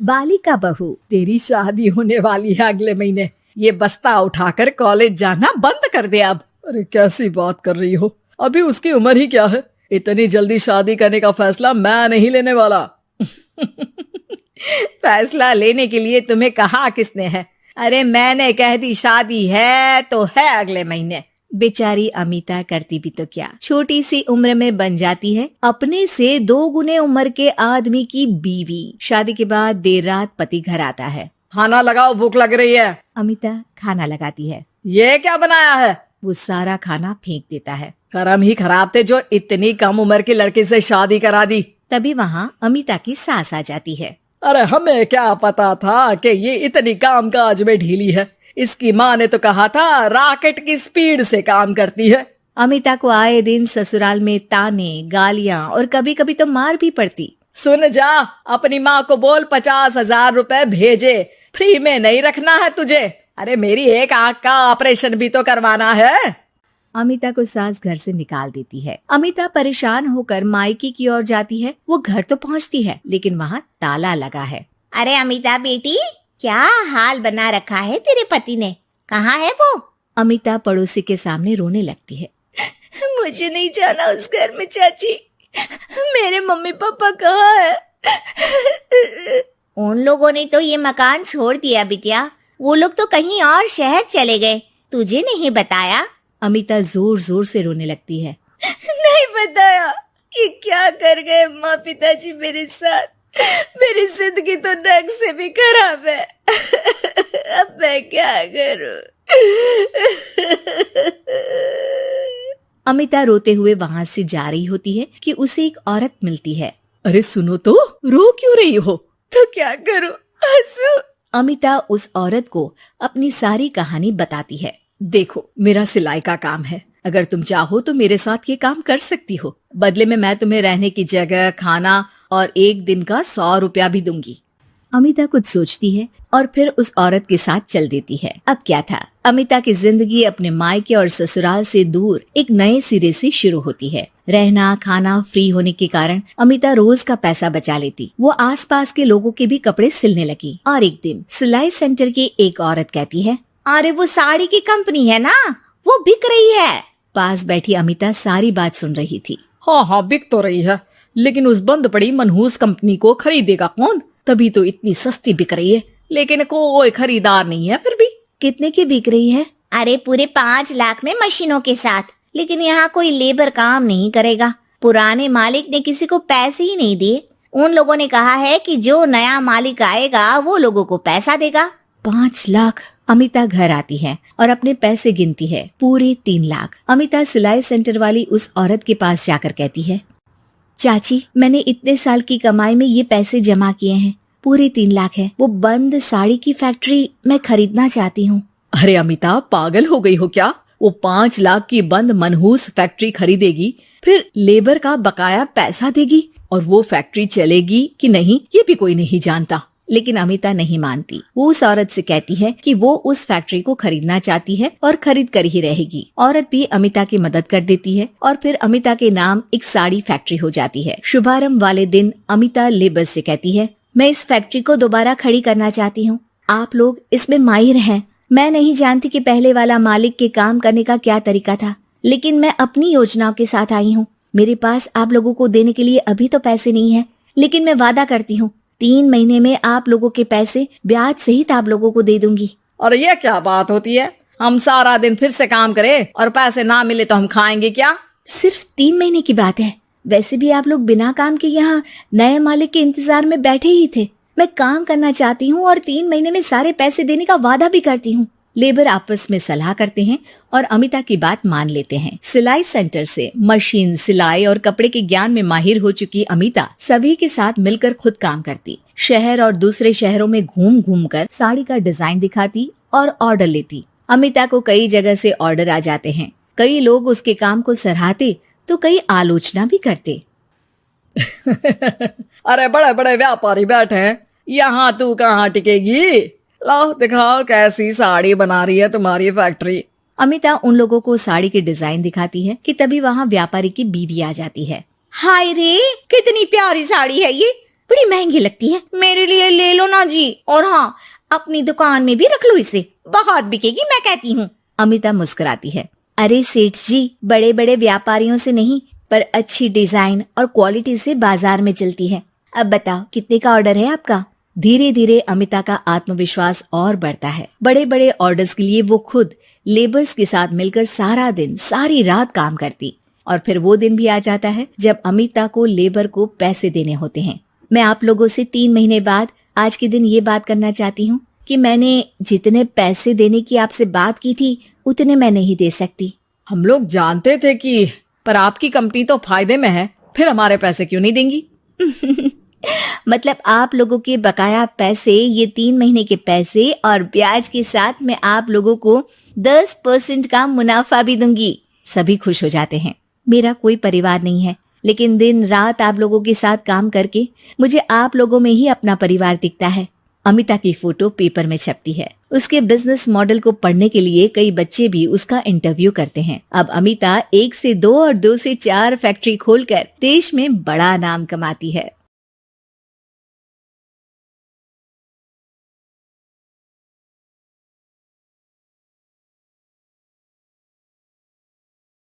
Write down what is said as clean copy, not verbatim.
बालिका बहू, तेरी शादी होने वाली है अगले महीने। ये बस्ता उठाकर कॉलेज जाना बंद कर दे अब। अरे कैसी बात कर रही हो, अभी उसकी उम्र ही क्या है। इतनी जल्दी शादी करने का फैसला मैं नहीं लेने वाला। फैसला लेने के लिए तुम्हें कहा किसने है? अरे मैंने कह दी शादी है तो है अगले महीने। बेचारी अमिता करती भी तो क्या, छोटी सी उम्र में बन जाती है अपने से 2 गुने उम्र के आदमी की बीवी। शादी के बाद देर रात पति घर आता है। खाना लगाओ, भूख लग रही है। अमिता खाना लगाती है। ये क्या बनाया है? वो सारा खाना फेंक देता है। कर्म ही खराब थे जो इतनी कम उम्र के लड़के से शादी करा दी। तभी वहाँ अमिता की सास आ जाती है। अरे हमें क्या पता था कि ये इतनी कामकाज में ढीली है। इसकी माँ ने तो कहा था रॉकेट की स्पीड से काम करती है। अमिता को आए दिन ससुराल में ताने, गालियाँ और कभी कभी तो मार भी पड़ती। सुन जा, अपनी माँ को बोल 50,000 रुपए भेजे, फ्री में नहीं रखना है तुझे। अरे मेरी एक आंख का ऑपरेशन भी तो करवाना है। अमिता को सास घर से निकाल देती है। अमिता परेशान होकर मायके की ओर जाती है। वो घर तो पहुंचती है लेकिन वहाँ ताला लगा है। अरे अमिता बेटी, क्या हाल बना रखा है तेरे पति ने? कहाँ है वो? अमिता पड़ोसी के सामने रोने लगती है। मुझे नहीं जाना उस घर में चाची। मेरे मम्मी पापा कहाँ है? उन लोगों ने तो ये मकान छोड़ दिया बिटिया। वो लोग तो कहीं और शहर चले गए। तुझे नहीं बताया? अमिता जोर जोर से रोने लगती है। नहीं बताया? ये क्या कर गए माँ पिताजी मेरे साथ? मेरी जिंदगी तो ढंग से भी खराब है। अब मैं क्या करूं? अमिता रोते हुए वहाँ से जा रही होती है कि उसे एक औरत मिलती है। अरे सुनो तो, रो क्यों रही हो? तो क्या करूं? हंसू? अमिता उस औरत को अपनी सारी कहानी बताती है। देखो, मेरा सिलाई का काम है। अगर तुम चाहो तो मेरे साथ ये काम कर सकती हो। बदले में मैं तुम्हें रहने की जगह, खाना और 1 दिन का 100 रुपया भी दूंगी। अमिता कुछ सोचती है और फिर उस औरत के साथ चल देती है। अब क्या था, अमिता की जिंदगी अपने मायके और ससुराल से दूर एक नए सिरे से शुरू होती है। रहना खाना फ्री होने के कारण अमिता रोज का पैसा बचा लेती। वो आसपास के लोगों के भी कपड़े सिलने लगी। और एक दिन सिलाई सेंटर की एक औरत कहती है, अरे वो साड़ी की कंपनी है ना, वो बिक रही है। पास बैठी अमिता सारी बात सुन रही थी। हाँ, बिक तो रही है, लेकिन उस बंद पड़ी मनहूस कंपनी को खरीदेगा कौन? तभी तो इतनी सस्ती बिक रही है, लेकिन कोई खरीदार नहीं है। फिर भी कितने की बिक रही है? अरे पूरे 5 लाख में मशीनों के साथ। लेकिन यहाँ कोई लेबर काम नहीं करेगा। पुराने मालिक ने किसी को पैसे ही नहीं दिए। उन लोगों ने कहा है कि जो नया मालिक आएगा वो लोगों को पैसा देगा। 5 लाख। अमिता घर आती है और अपने पैसे गिनती है, पूरे 3 लाख। अमिता सिलाई सेंटर वाली उस औरत के पास जाकर कहती है, चाची मैंने इतने साल की कमाई में ये पैसे जमा किए हैं, पूरे 3 लाख है। वो बंद साड़ी की फैक्ट्री मैं खरीदना चाहती हूँ। अरे अमिता, पागल हो गई हो क्या? वो 5 लाख की बंद मनहूस फैक्ट्री खरीदेगी, फिर लेबर का बकाया पैसा देगी, और वो फैक्ट्री चलेगी कि नहीं ये भी कोई नहीं जानता। लेकिन अमिता नहीं मानती। वो उस औरत से कहती है कि वो उस फैक्ट्री को खरीदना चाहती है और खरीद कर ही रहेगी। औरत भी अमिता की मदद कर देती है और फिर अमिता के नाम एक साड़ी फैक्ट्री हो जाती है। शुभारंभ वाले दिन अमिता लेबर से कहती है, मैं इस फैक्ट्री को दोबारा खड़ी करना चाहती हूँ। आप लोग इसमें माहिर हैं। मैं नहीं जानती कि पहले वाला मालिक के काम करने का क्या तरीका था, लेकिन मैं अपनी योजनाओं के साथ आई हूँ। मेरे पास आप लोगों को देने के लिए अभी तो पैसे नहीं है, लेकिन मैं वादा करती हूँ 3 महीने में आप लोगों के पैसे ब्याज सहित आप लोगों को दे दूंगी। और ये क्या बात होती है? हम सारा दिन फिर से काम करें और पैसे ना मिले तो हम खाएंगे क्या? सिर्फ 3 महीने की बात है। वैसे भी आप लोग बिना काम के यहाँ नए मालिक के इंतजार में बैठे ही थे। मैं काम करना चाहती हूँ और 3 महीने में सारे पैसे देने का वादा भी करती हूँ। लेबर आपस में सलाह करते हैं और अमिता की बात मान लेते हैं। सिलाई सेंटर से मशीन, सिलाई और कपड़े के ज्ञान में माहिर हो चुकी अमिता सभी के साथ मिलकर खुद काम करती। शहर और दूसरे शहरों में घूम घूम कर साड़ी का डिजाइन दिखाती और ऑर्डर लेती। अमिता को कई जगह से ऑर्डर आ जाते हैं। कई लोग उसके काम को सराहते तो कई आलोचना भी करते। अरे बड़े बड़े व्यापारी बैठे हैं, यहाँ तू कहाँ टिकेगी? लाओ दिखाओ कैसी साड़ी बना रही है तुम्हारी फैक्ट्री। अमिता उन लोगों को साड़ी के डिजाइन दिखाती है कि तभी वहाँ व्यापारी की बीवी आ जाती है। हाय रे, कितनी प्यारी साड़ी है ये, बड़ी महंगी लगती है, मेरे लिए ले लो ना जी। और हाँ, अपनी दुकान में भी रख लो इसे, बहुत बिकेगी मैं कहती हूँ। अमिता मुस्कुराती है। अरे सेठ जी, बड़े बड़े व्यापारियों से नहीं, पर अच्छी डिजाइन और क्वालिटी से बाजार में चलती है। अब बताओ कितने का ऑर्डर है आपका? धीरे धीरे अमिता का आत्मविश्वास और बढ़ता है। बड़े बड़े ऑर्डर्स के लिए वो खुद लेबर्स के साथ मिलकर सारा दिन सारी रात काम करती। और फिर वो दिन भी आ जाता है जब अमिता को लेबर को पैसे देने होते हैं। मैं आप लोगों से 3 महीने बाद आज के दिन ये बात करना चाहती हूँ कि मैंने जितने पैसे देने की आपसे बात की थी उतने मैं नहीं दे सकती। हम लोग जानते थे कि पर आपकी कंपनी तो फायदे में है, फिर हमारे पैसे क्यों नहीं देंगी? मतलब आप लोगों के बकाया पैसे, ये 3 महीने के पैसे और ब्याज के साथ मैं आप लोगों को 10% का मुनाफा भी दूंगी। सभी खुश हो जाते हैं। मेरा कोई परिवार नहीं है, लेकिन दिन रात आप लोगों के साथ काम करके मुझे आप लोगों में ही अपना परिवार दिखता है। अमिता की फोटो पेपर में छपती है। उसके बिजनेस मॉडल को पढ़ने के लिए कई बच्चे भी उसका इंटरव्यू करते हैं। अब अमिता 1 से 2 और 2 से 4 फैक्ट्री खोलकर देश में बड़ा नाम कमाती है।